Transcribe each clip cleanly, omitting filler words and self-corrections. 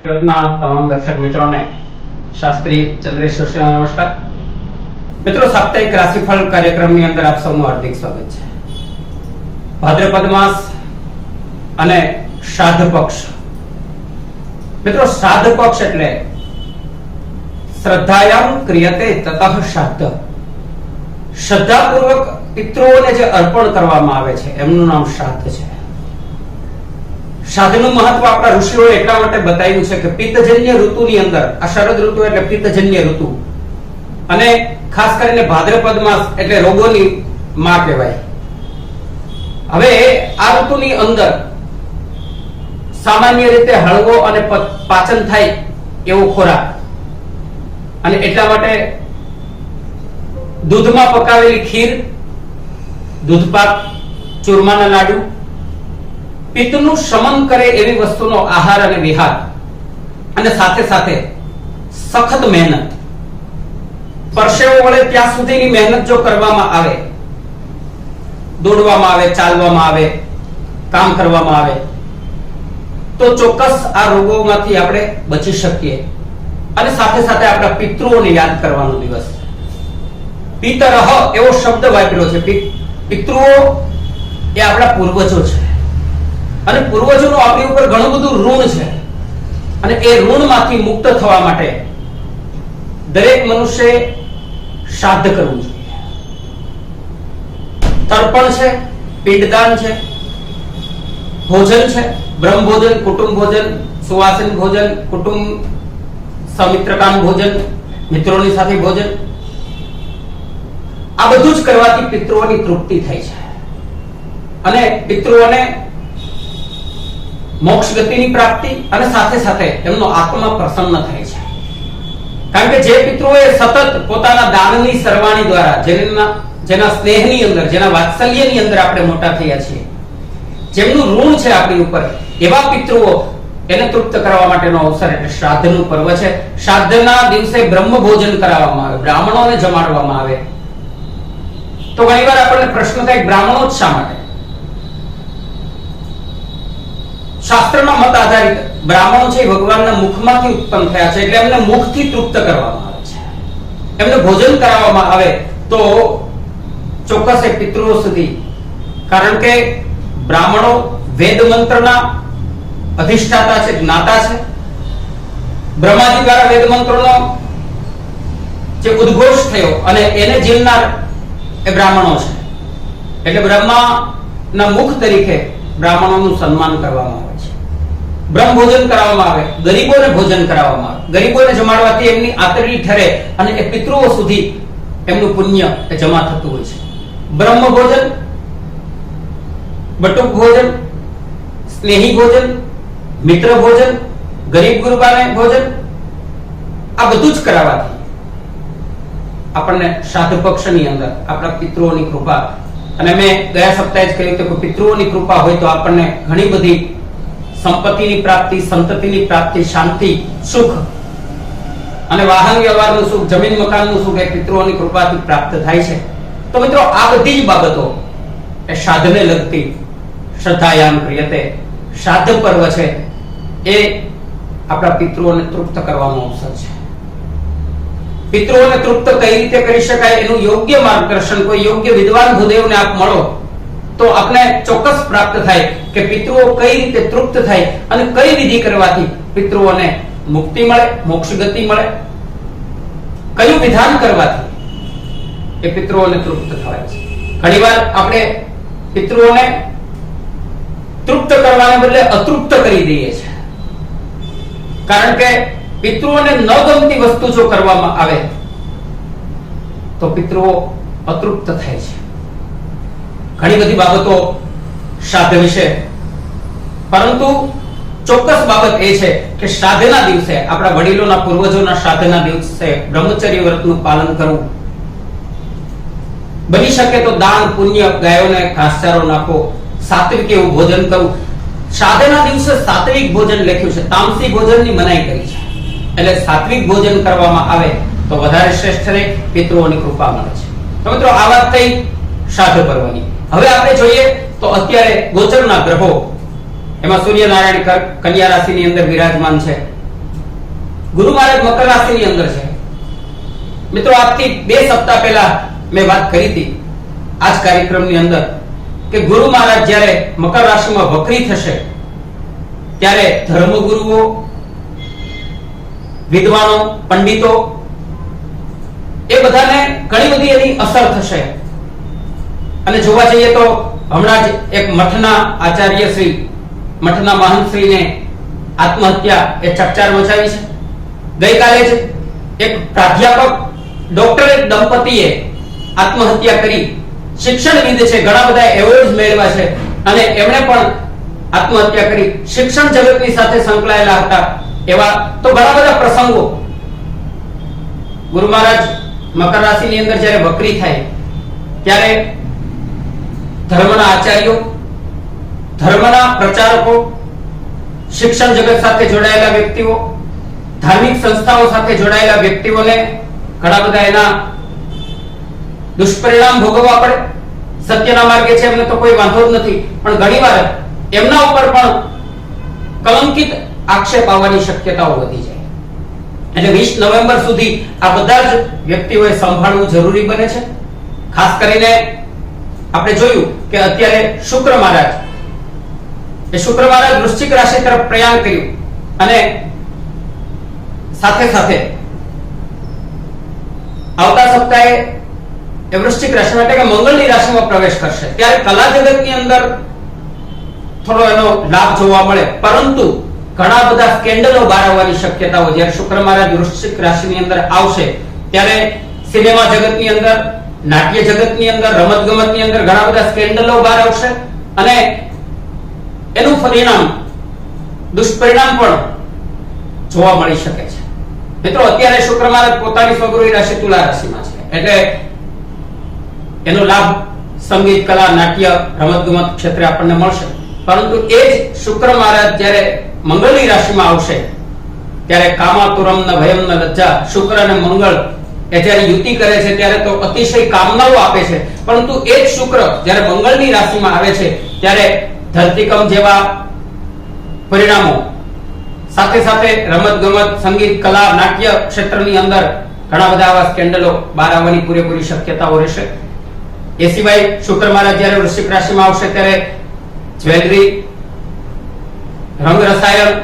ના તમામ દર્શક મિત્રોને શાસ્ત્રી ચંદ્રેશ જોશીનો નમસ્કાર. મિત્રો, સાપ્તાહિક રાશિફળ કાર્યક્રમની અંદર આપ સૌનું હાર્દિક સ્વાગત છે. ભાદ્રપદ માસ અને શ્રાદ્ધ પક્ષ. મિત્રો, શ્રાદ્ધ પક્ષ એટલે શ્રદ્ધાયામ ક્રિયતે તતઃ શ્રાદ્ધ. શ્રદ્ધાપૂર્વક પિતૃઓને જે અર્પણ કરવામાં આવે છે એમનું નામ શ્રાદ્ધ છે. શ્રાદ્ધનું મહત્વ આપણા ઋષિઓએ એટલા માટે બતાવ્યું છે કે પિત્તજન્ય ઋતુની અંદર, આ શરદ ઋતુ એટલે પિત્તજન્ય ઋતુ, અને ખાસ કરીને ભાદ્રપદ માસ એટલે રોગોની માં કહેવાય. હવે આ ઋતુની અંદર સામાન્ય રીતે હળવો અને પાચન થાય એવો ખોરાક, અને એટલા માટે દૂધમાં પકાવેલી ખીર, દૂધપાક, ચૂરમાના લાડુ, પિત્તનું શમન કરે એવી વસ્તુનો આહાર અને વિહાર, અને સાથે સાથે સખત મહેનત, પરસેવો વળે ત્યાં સુધીની મહેનત જો કરવામાં આવે, દોડવામાં આવે, ચાલવામાં આવે, કામ કરવામાં આવે, તો ચોક્કસ આ રોગોમાંથી આપણે બચી શકીએ. અને સાથે સાથે આપણા પિતૃઓને યાદ કરવાનો દિવસ. પિતરહ એવો શબ્દ વાપર્યો છે. પિતૃઓ એ આપણા પૂર્વજો છે, અને પૂર્વજોનું આપણી ઉપર ઘણું બધું ઋણ છે, અને એ ઋણમાંથી મુક્ત થવા માટે દરેક મનુષ્ય શ્રાદ્ધ કરવું જોઈએ. તર્પણ છે, પિંડદાન છે, ભોજન છે, બ્રહ્મ ભોજન, કુટુંબ ભોજન, સુવાસિન ભોજન, કુટુંબ સમિત્રકામ ભોજન, મિત્રોની સાથે ભોજન, આ બધું જ કરવાથી પિતૃઓની તૃપ્તિ થાય છે, અને પિતૃઓને મોક્ષ ગતિની પ્રાપ્તિ, અને સાથે સાથે એમનો આત્મા પ્રસન્ન થાય છે. કારણ કે જે પિતૃઓએ સતત પોતાના દાનની સરવાણી દ્વારા, જેના સ્નેહની અંદર, જેના વાત્સલ્યની અંદર આપણે મોટા થયા છીએ, જેમનું ઋણ છે આપણી ઉપર, એવા પિતૃઓ એને તૃપ્ત કરવા માટેનો અવસર એટલે શ્રાદ્ધનું પર્વ છે. શ્રાદ્ધના દિવસે બ્રહ્મ ભોજન કરાવવામાં આવે, બ્રાહ્મણોને જમાડવામાં આવે. તો ઘણીવાર આપણને પ્રશ્ન થાય, બ્રાહ્મણો જ શા માટે? શાસ્ત્રના મત આધારિત બ્રાહ્મણો છે ભગવાનના મુખમાંથી ઉત્પન્ન થયા છે, એટલે એમને મુખથી તૃપ્ત કરવામાં આવે છે. એમને ભોજન કરાવવામાં આવે તો ચોક્કસ એ પિતૃઓ સુધી, કારણ કે બ્રાહ્મણો વેદ મંત્રના અધિષ્ઠાતા છે, જ્ઞાતા છે. બ્રહ્માજી દ્વારા વેદ મંત્રોનો જે ઉદ્ઘોષ થયો અને એને જીલનાર એ બ્રાહ્મણો છે. એટલે બ્રહ્માના મુખ તરીકે બ્રાહ્મણોનું સન્માન કરવામાં આવે છે. બ્રહ્મ ભોજન કરાવવામાં આવે, ગરીબોને ભોજન કરાવવામાં આવે. ગરીબોને જમાડવાથી એમની આતરડી ઠરે, અને એ પિતૃઓ સુધી એમનું પુણ્ય એ જમા થતું હોય છે. બ્રહ્મ ભોજન, બટુક ભોજન, સ્નેહી ભોજન, મિત્ર ભોજન, ગરીબ ગુરબાને ભોજન, આ બધું જ કરાવવાથી આપણને શ્રાદ્ધ પક્ષની અંદર આપણા પિતૃઓની કૃપા, અને મેં ગયા સપ્તાહે જ કહ્યું કે પિતૃઓની કૃપા હોય તો આપણને ઘણી બધી સંપત્તિની પ્રાપ્તિ, સંતતિની પ્રાપ્તિ, શાંતિ, સુખ, અને વાહન વ્યવહારનું સુખ, જમીન મકાનનું સુખ એ પિતૃઓની કૃપાથી પ્રાપ્ત થાય છે. તો મિત્રો, આ બધી જ બાબતો એ શ્રાદ્ધને લગતી શ્રદ્ધાયામ ક્રિયતે, શ્રાદ્ધ પર્વ છે, એ આપણા પિતૃઓને તૃપ્ત કરવાનો અવસર છે. પિતૃઓને તૃપ્ત કઈ રીતે કરી શકાય એનું યોગ્ય માર્ગદર્શન કોઈ યોગ્ય વિદ્વાન ભૂદેવને આપ મળો તો આપને ચોક્કસ પ્રાપ્ત થાય કે પિતૃઓ કઈ રીતે તૃપ્ત થાય, અને કઈ વિધિ કરવાથી પિતૃઓને મુક્તિ મળે, મોક્ષ ગતિ મળે, કયું વિધાન કરવાથી એ પિતૃઓને તૃપ્ત થાય છે. ઘણીવાર આપણે પિતૃઓને તૃપ્ત કરવાને બદલે અતૃપ્ત કરી દઈએ છીએ, કારણ કે પિતૃઓને ન ગમતી વસ્તુ જો કરવામાં આવે તો પિતૃઓ અતૃપ્ત થાય છે. ઘણી બધી બાબતો શ્રાદ્ધ વિશે, પરંતુ ચોક્કસ બાબત એ છે કે શ્રાદ્ધના દિવસે, આપણા વડીલોના પૂર્વજોના શ્રાદ્ધના દિવસે બ્રહ્મચર્ય વ્રતનું પાલન કરવું. બની શકે તો દાન પુણ્ય, ગાયોને ઘાસચારો નાખો, સાત્વિક એવું ભોજન કરવું. શ્રાદ્ધના દિવસે સાત્વિક ભોજન લખ્યું છે, તામસી ભોજનની મનાઈ કરી છે. એટલે સાત્વિક ભોજન કરવામાં આવે તો વધારે શ્રેષ્ઠ રહે, પિતૃઓની કૃપા મળે છે. તો મિત્રો, આ વાત થઈ શ્રાદ્ધ પર્વની. હવે આપણે જોઈએ તો અત્યારે ગોચરના ગ્રહો, એમાં સૂર્યનારાયણ કન્યા રાશિની અંદર વિરાજમાન છે, ગુરુ મહારાજ મકર રાશિની અંદર છે. મિત્રો આજથી 2 સપ્તાહ પહેલા મેં વાત કરી હતી આ જ કાર્યક્રમની અંદર કે ગુરુ મહારાજ જ્યારે મકર રાશિમાં વક્રી થશે ત્યારે ધર્મગુરુઓ, વિદ્વાનો, પંડિતો એ બધાને ઘણી બધી એની અસર થશે. અને જોવા જઈએ તો હમણાં જ એક મઠના આચાર્ય શ્રી, મઠના મહંત શ્રીને આત્મહત્યા એ ચકચાર મચાવી છે. ગઈકાલે જ એક પ્રાધ્યાપક ડોક્ટરેટ દંપતીએ આત્મહત્યા કરી. શિક્ષણવિદ છે, ઘણા બધા એવોર્ડ મેળવ્યા છે અને એમણે પણ આત્મહત્યા કરી. શિક્ષણ જગતની સાથે સંકળાયેલા હતા એવા તો ઘણા બધા પ્રસંગો. ગુરુ મહારાજ મકર રાશિની અંદર જ્યારે વક્રી થાય ત્યારે ધર્મના આચાર્યો, ધર્મના પ્રચારકો, શિક્ષણ જગત સાથે જોડાયેલા વ્યક્તિઓ, ધાર્મિક સંસ્થાઓ સાથે જોડાયેલા વ્યક્તિઓને ઘણા બધા એના દુષ્પરિણામ ભોગવવા પડે. સત્યના માર્ગે છે એમને તો કોઈ વાંધો જ નથી, પણ ઘણીવાર એમના ઉપર પણ કલંકિત આક્ષેપ આવવાની શક્યતાઓ વધી જાય. એટલે 20 નવેમ્બર સુધી આ બધા જ વ્યક્તિઓએ સંભાળવું જરૂરી બને છે. ખાસ કરીને આપણે જોયું કે અત્યારે શુક્ર મહારાજ વૃશ્ચિક રાશિ તરફ પ્રયાણ કર્યું અને સાથે સાથે આવતા સપ્તાહે એ વૃશ્ચિક રાશિમાં એટલે કે મંગળની રાશિમાં પ્રવેશ કરશે. ત્યારે કલા જગતની અંદર થોડો એનો લાભ જોવા મળે, પરંતુ ઘણા બધા સ્કેન્ડલો બહાર આવવાની શક્યતાઓ. જ્યારે શુક્ર મહારાજ વૃશ્ચિક રાશિની અંદર આવશે ત્યારે સિનેમા જગતની અંદર, નાટ્ય જગતની અંદર, રમત ગમતની અંદર ઘણા બધા સ્કેન્ડલો બહાર આવશે અને એનું પરિણામ, દુષ્પરિણામ પણ જોવા મળી શકે છે. મિત્રો અત્યારે શુક્ર મહારાજ પોતાની સ્વગૃહી રાશિ તુલા રાશિમાં છે, એટલે એનો લાભ સંગીત, કલા, નાટ્ય, રમત ગમત ક્ષેત્રે આપણને મળશે. પરંતુ એ જ શુક્ર મહારાજ જ્યારે મંગળની રાશિમાં આવશે ત્યારે કામાતુરમ ન ભયમ ન લજ્જા. શુક્ર અને મંગળ એ જ્યારે યુતિ કરે છે ત્યારે તો અતિશય કામનાઓ આપે છે, પરંતુ એ જ શુક્ર જ્યારે મંગળની રાશિમાં આવે છે ત્યારે ધરતીકંપ જેવા પરિણામો, સાથે સાથે રમત ગમત, સંગીત, કલા, નાટ્ય ક્ષેત્રની અંદર ઘણા બધા આવા સ્કેન્ડલો બહાર આવવાની પૂરેપૂરી શક્યતાઓ રહેશે. એ સિવાય શુક્ર મહારાજ જ્યારે વૃશ્ચિક રાશિમાં આવશે ત્યારે જ્વેલરી, રંગ રસાયણ,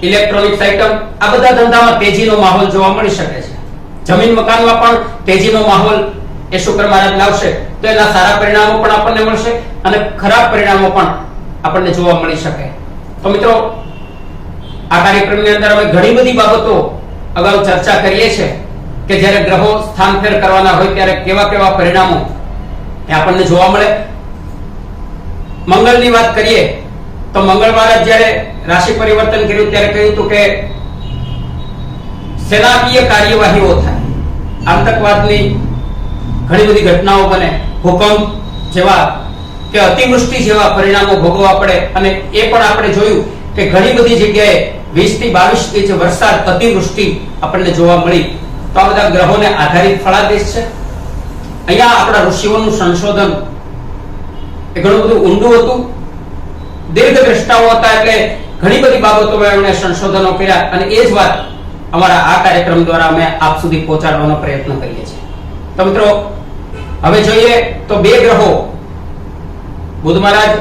ઇલેક્ટ્રોનિક્સ આઇટમ આ બધા ધંધામાં તેજીનો માહોલ જોવા મળી શકે છે. જમીન મકાનમાં પણ તેજીનો માહોલ એ શુક્ર મહારાજ લાવશે તો એના સારા પરિણામો પણ આપણને મળશે અને ખરાબ પરિણામો પણ આપણને જોવા મળી શકે. તો મિત્રો આ કાર્યક્રમની અંદર અમે ઘણી બધી બાબતો અગાઉ ચર્ચા કરીએ છીએ કે જ્યારે ગ્રહો સ્થાન ફેર કરવાના હોય ત્યારે કેવા કેવા પરિણામો એ આપણને જોવા મળે. મંગળની વાત કરીએ તો મંગળ મહારાજ જ્યારે રાશિ પરિવર્તન કર્યું ત્યારે કહ્યું હતું કે સેનાકીય કાર્યવાહીઓ થાય, આતંકવાદની ઘણી બધી ઘટનાઓ બને, ભૂકંપ જેવા કે અતિવૃષ્ટિ જેવા પરિણામો ભોગવવા પડે. અને એ પણ આપણે જોયું કે ઘણી બધી જગ્યાએ 20 થી 22 ઇંચ વરસાદ, અતિવૃષ્ટિ આપણને જોવા મળી. તો આ બધા ગ્રહોને આધારિત ફળાદેશ છે. અહીંયા આપણા ઋષિઓનું સંશોધન એ ઘણું બધું ઊંડું હતું, દીર્ઘ દ્રષ્ટાઓ હતા, એટલે ઘણી બધી બાબતોમાં એમણે સંશોધનો કર્યા અને એ જ વાત અમારા આ કાર્યક્રમ દ્વારા અમે આપ સુધી પહોંચાડવાનો પ્રયત્ન કરીએ છીએ. તો મિત્રો હવે જોઈએ તો 2 ગ્રહો, બુધ મહારાજ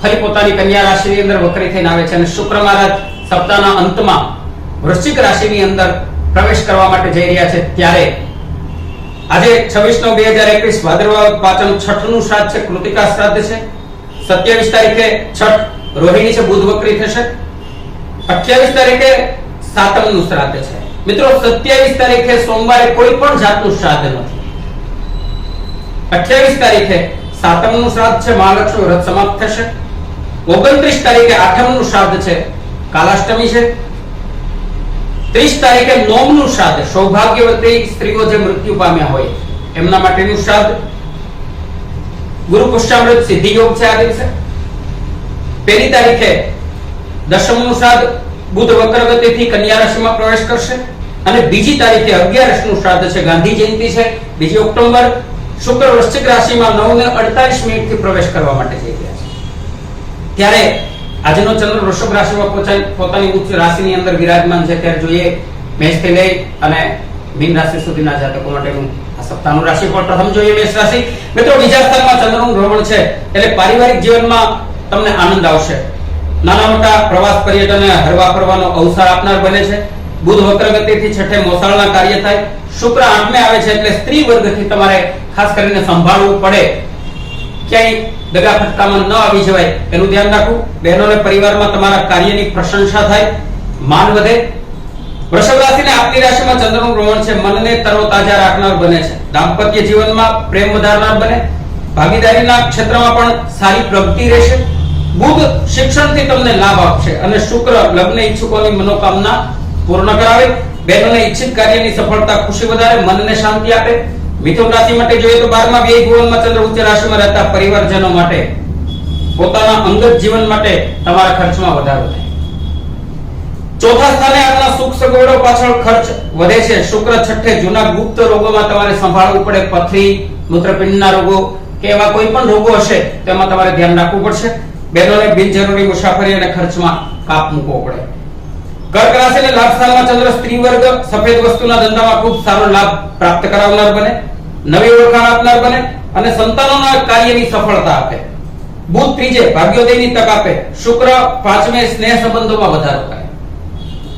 ફરી પોતાની કન્યા રાશિની અંદર વક્રી થઈને આવે છે અને શુક્ર મહારાજ સપ્તાહના અંતમાં વૃશ્ચિક રાશિની અંદર પ્રવેશ કરવા માટે જઈ રહ્યા છે. ત્યારે આજે 26/9/2021 ભાદરવા પાંચમ છઠનું શ્રાદ્ધ છે, કૃતિકા શ્રાદ્ધ છે. 27 તારીખે છઠ રોહિણી છે, બુધ વક્રી થશે. 28 તારીખે સાતમનું શ્રાદ્ધ છે. મિત્રો 27 તારીખે સોમવારે કોઈ પણ જાતનું શ્રાદ્ધ નથી. 28 તારીખે સાતમનું શ્રાદ્ધ છે, મહાલક્ષ્મી વ્રત સમાપ્ત થશે. 29 તારીખે આઠમનું શ્રાદ્ધ છે, કાલાષ્ટમી છે. 30 તારીખે નોમનું શ્રાદ્ધ, સૌભાગ્યવતી સ્ત્રીઓ જે મૃત્યુ પામ્યા હોય એમના માટેનું શ્રાદ્ધ. ગુરુ પુષ્યામૃત સિદ્ધિ યોગ છે આ દિવસે. 1 તારીખે દશમનું શ્રાદ્ધ, બુધ વક્રગતિથી કન્યા રાશિમાં પ્રવેશ કરશે. અને 2 તારીખે 11નું શ્રાદ્ધ છે, ગાંધી જયંતિ છે. 2 ઓક્ટોબર શુક્ર વૃશ્ચિક રાશિમાં 9:48 થી પ્રવેશ કરવા માટે જઈ રહ્યા છે. ત્યારે આજનો ચંદ્ર વૃષભ રાશિમાં પોતાની ઉચ્ચ રાશિની અંદર વિરાજમાન છે. ત્યારે જોઈએ મેષથી લઈ અને મીન રાશિ સુધીના જાતકો માટેનું આ સપ્તાહનું રાશિફળ પ્રથમ જોઈએ મેષ રાશિ. મિત્રો બીજા સ્થાનમાં ચંદ્રનું ભ્રમણ છે એટલે પારિવારિક જીવનમાં તમને આનંદ આવશે. નાના મોટા પ્રવાસ પર્યટન હરવા ફરવાનો અવસર આપનાર બને છે. બુધ વક્રગતિથી છઠ્ઠે મોસાળના કાર્ય થાય. શુક્ર આઠમે આવે છે એટલે સ્ત્રી વર્ગથી તમારે ખાસ કરીને સંભાળવું પડે. ક્યાંય દગા ફટકામાં ન આવી જવાય એનું ધ્યાન રાખવું. બહેનોને પરિવારમાં તમારા કાર્યની પ્રશંસા થાય, માન વધે. વૃષભ રાશિને આપની રાશિમાં ચંદ્રનું ભ્રમણ છે, મનને તરોતાજા રાખનાર બને છે. દાંપત્ય જીવનમાં પ્રેમ વધારનાર બને. ભાગીદારીના ક્ષેત્રમાં પણ સારી પ્રગતિ રહેશે. બુધ શિક્ષણથી તમને લાભ આપશે અને શુક્ર લગ્ન ઈચ્છુકોની મનોકામના પૂર્ણ કરાવે. બહેનોને ઈચ્છિત કાર્યની સફળતા ખુશી વધારે, મનને શાંતિ આપે. મિથુન રાશિ માટે જોઈએ તો 12મા વ્યય ભુવનમાં ચંદ્ર ઉચ્ચ રાશિમાં રહેતા પરિવારજનો માટે પોતાના અંગત જીવન માટે તમારા ખર્ચમાં વધારો થાય. ચોથા સ્થાને આપના સુખ સગવડો પાછળ ખર્ચ વધે છે. શુક્ર છઠ્ઠે જૂના ગુપ્ત રોગોમાં તમારે સંભાળવું પડે. પથરી, મૂત્રપિંડના રોગો કે એવા કોઈ પણ રોગો હશે તેમાં તમારે ધ્યાન રાખવું પડશે. બહેનોને બિનજરૂરી મુસાફરી અને ખર્ચમાં કાપ મૂકવો પડે. કર્ક રાશિને લાભ સ્થાનમાં ચંદ્ર સ્ત્રી વર્ગ સફેદ વસ્તુના ધંધામાં ખૂબ સારો લાભ પ્રાપ્ત કરાવનાર બને, નવી ઓળખાણ આપનાર બને અને સંતાનોના કાર્યની સફળતા આપે. બુધ ત્રીજે ભાગ્યોદયની તક આપે. શુક્ર પાંચમે સ્નેહ સંબંધોમાં વધારો કરે.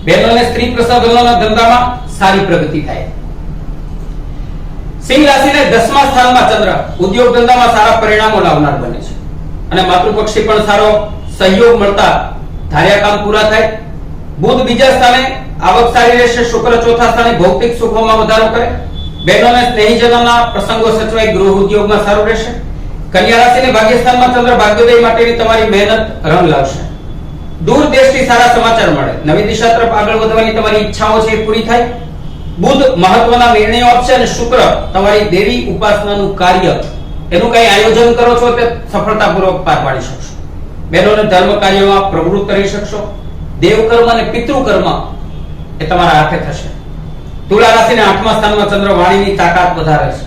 બહેનોને સ્ત્રી પ્રસાધનોના ધંધામાં સારી પ્રગતિ થાય. સિંહ રાશિને 10મા સ્થાનમાં ચંદ્ર ઉદ્યોગ ધંધામાં સારા પરિણામો લાવનાર બને છે અને માતૃપક્ષી પણ સારો સહયોગ મળતા ધાર્યા કામ પૂરા થાય. બુધ બીજા સ્થાને આવક સારી રહેશે. શુક્ર ચોથા સ્થાને ભૌતિક સુખોમાં વધારો કરે. બહેનોને સ્નેહીજનોના પ્રસંગો સચવાય. ગૃહ ઉદ્યોગમાં સારું રહેશે. કન્યા રાશિને ભાગ્યસ્થાનમાં ચંદ્ર ભાગ્યોદય માટેની તમારી મહેનત રંગ લાવશે. દૂર દેશથી સારા સમાચાર મળે. નવી દિશા તરફ આગળ વધવાની તમારી ઈચ્છાઓ છે એ પૂરી થાય. બુધ મહત્વના નિર્ણયો આપશે અને શુક્ર તમારી દેવી ઉપાસનાનું કાર્ય એનું કઈ આયોજન કરો છો તે સફળતાપૂર્વક પાર પાડી શકશો. બહેનોને ધર્મ કાર્યોમાં પ્રવૃત્ત કરી શકશો. દેવકર્મ અને પિતૃકર્મ એ તમારા હાથે થશે. તુલા રાશિને 8મા સ્થાનમાં ચંદ્ર વાણીની તાકાત વધારે છે.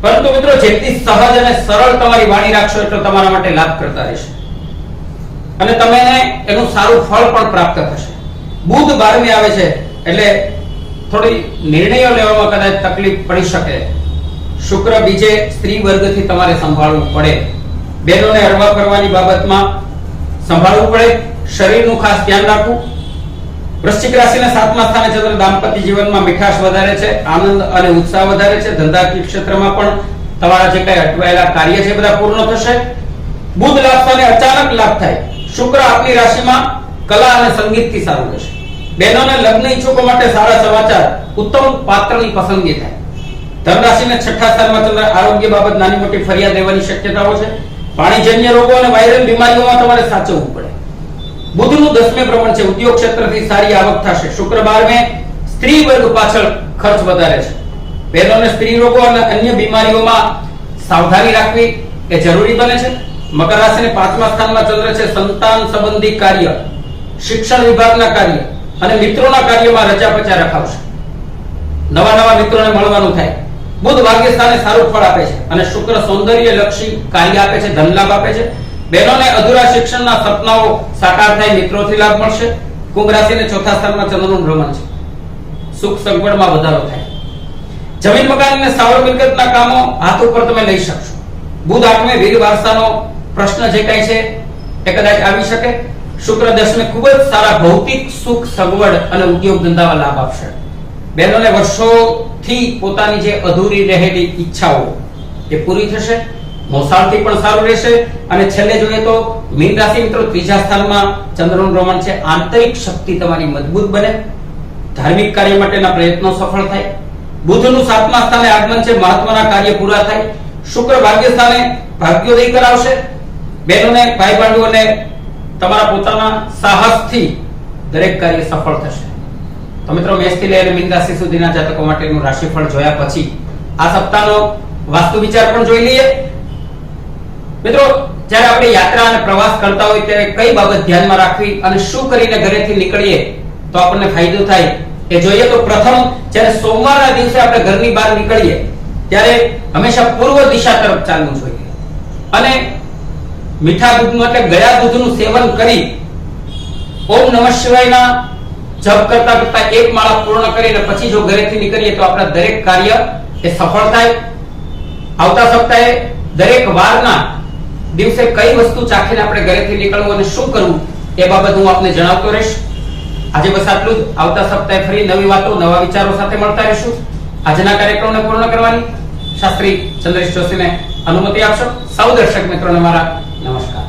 પરંતુ મિત્રો જેટલી સહજ અને સરળ તમારી વાણી રાખશો એટલો તમારા માટે લાભ કરતા રહેશે અને તમને એનું સારું ફળ પણ પ્રાપ્ત થશે. બુધ 12મી આવે છે એટલે થોડી નિર્ણયો લેવામાં કદાચ તકલીફ પડી શકે. શુક્ર બીજે સ્ત્રી વર્ગથી તમારે સંભાળવું પડે. બહેનોને હરવા ફરવાની બાબતમાં સંભાળવું પડે. શરીરનું ખાસ ધ્યાન રાખવું. વૃશ્ચિક રાશિના 7મા સ્થાને ચંદ્ર દાંપત્ય જીવનમાં મીઠાશ વધારે છે, આનંદ અને ઉત્સાહ વધારે છે. ધંધાકીય ક્ષેત્રમાં પણ તમારા જે કઈ અટવાયેલા કાર્ય છે બધા પૂર્ણ થશે. બુધ લાભ સ્થાને અચાનક લાભ થાય. શુક્ર આપની રાશિમાં કલા અને સંગીતથી સારું રહેશે. બહેનોને લગ્ન ઈચ્છુકો માટે સારા સમાચાર, ઉત્તમ પાત્રની પસંદગી થાય. ધન રાશિને 6ઠા સ્થાનમાં ચંદ્ર આરોગ્ય બાબત નાની મોટી ફરિયાદ લેવાની શક્યતાઓ છે. પાણીજન્ય રોગો અને વાયરલ બીમારીઓમાં તમારે સાચવવું પડે. બુધનું 10મે ભ્રમણ છે. ઉદ્યોગ ક્ષેત્રથી સારી આવક થશે. શુક્ર 12મે સ્ત્રી વર્ગ પાછળ ખર્ચ વધારે છે. બહેનોને સ્ત્રી રોગો અને અન્ય બીમારીઓમાં સાવધાની રાખવી એ જરૂરી બને છે. મકર રાશિને 5મા સ્થાનમાં ચંદ્ર છે. સંતાન સંબંધી કાર્ય, શિક્ષણ વિભાગના કાર્ય અને મિત્રોના કાર્યમાં રચાપચા રખાવશે. નવા મિત્રોને મળવાનું થાય. બુધ ભાગ્ય સ્થાને સારું ફળ આપે છે અને શુક્ર સૌંદર્ય લક્ષી કાર્ય આપે છે, ધન લાભ આપે છે. બહેનોને અધૂરા શિક્ષણના સપનાઓ સાકાર થાય, મિત્રોથી લાભ મળશે. કુંભ રાશિને 4થા સ્થાનમાં ચંદ્રનું ભ્રમણ છે. સુખ સગવડમાં વધારો થાય. જમીન મકાન અને સ્થાવર મિલકતના કામો હાથ ઉપર તમે લઈ શકશો. બુધ 8મે વીર વારસાનો પ્રશ્ન જે કઈ છે એ કદાચ આવી શકે. શુક્ર 10મે ખૂબ જ સારા ભૌતિક સુખ સગવડ અને ઉદ્યોગ ધંધામાં લાભ આપશે. બહેનોને વર્ષોથી પોતાની જે અધૂરી રહેલી ઈચ્છાઓ એ પૂરી થશે. મોસાળથી પણ સારું રહેશે. અને છેલ્લે જોઈએ તો મીન રાશિ મિત્રો 3જા સ્થાનમાં ચંદ્રનું ભ્રમણ છે. આંતરિક શક્તિ તમારી મજબૂત બને. ધાર્મિક કાર્ય માટેના પ્રયત્નો સફળ થાય. બુધનું 7મા સ્થાને આગમન છે. મહત્વના કાર્ય પૂરા થાય. શુક્ર ભાગ્ય સ્થાને ભાગ્યોદય કરાવશે. બહેનોને ભાઈ ભાંડુઓને તમારા પોતાના સાહસથી દરેક કાર્ય સફળ થશે. તો મિત્રો મેષથી લઈને મીન રાશિ સુધીના જાતકો માટેનું રાશિફળ જોયા પછી આ સપ્તાહનો વાસ્તુ વિચાર પણ જોઈ લઈએ. મિત્રો જ્યારે આપણે યાત્રા અને પ્રવાસ કરતા હોય ત્યારે કઈ બાબત ધ્યાનમાં રાખવી અને શું કરીને ઘરેથી નીકળીએ તો આપણને ફાયદો થાય એ જોઈએ. તો પ્રથમ જ્યારે સોમવારના દિવસે આપણે ઘરની બહાર નીકળીએ ત્યારે હંમેશા પૂર્વ દિશા તરફ ચાલવું જોઈએ અને મીઠા દૂધનું એટલે ગયા દૂધનું સેવન કરી ઓમ નમઃ શિવાયના જપ કરતા કરતા એક માળા પૂર્ણ કરીને પછી જો ઘરેથી નીકળીએ તો આપણા દરેક કાર્ય એ સફળ થાય. આવતા સપ્તાહે દરેક વારના દિવસે કઈ વસ્તુ ચાખીને આપણે ઘરેથી નીકળવું અને શું કરવું એ બાબત હું આપને જણાવતો રહીશ. આજે બસ આટલું જ. આવતા સપ્તાહે ફરી નવી વાતો, નવા વિચારો સાથે મળતા રહીશું. આજના કાર્યક્રમને પૂર્ણ કરવાની શાસ્ત્રી ચંદ્રેશ જોશીને અનુમતિ આપશો. સૌ દર્શક મિત્રોને મારા નમસ્કાર.